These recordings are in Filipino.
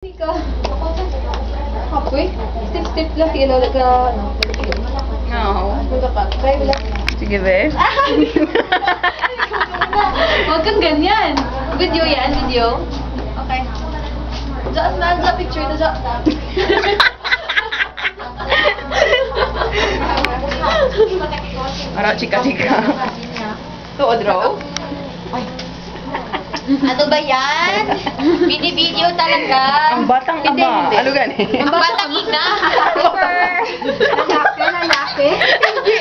Ka. Halfway? Step lang. Sige, lola ka. Oo. Lola ka. Try mo lang. Sige, be. Huwag kang ganyan. Video yan, video. Okay. Diyan, na picture na diyan. Para chika-chika. Tuod raw. Ano ba yan? Bini-video talaga. Ang batang ama. Hindi. Ano gani? Ang batang ina. Lalaki.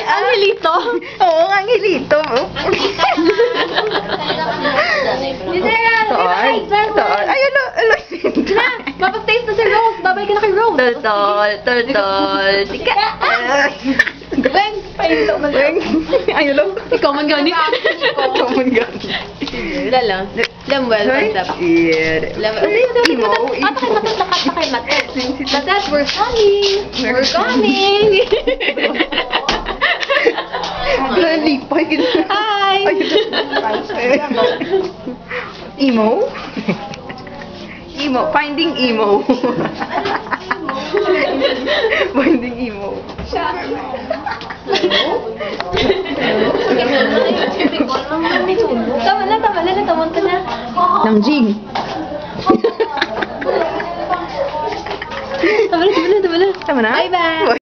Ang hilito. Oo, ang hilito. Tool. Tool. Ay, ano? Na, mapag-taste na si Rose. Babay ka na kay Rose. Tol. Tika. Weng, pahinto man. Weng. Ayun lang. Ikaw man gani. Ikaw man gani. Wala lang. Lamwell, concept. Imo. Matat, we're coming. We're coming. Nalipay. Hi. Emo? Emo. Finding emo. Finding emo. Tama na. Tawag ka na. Nangjing. Tama na. Tama na? Bye-bye.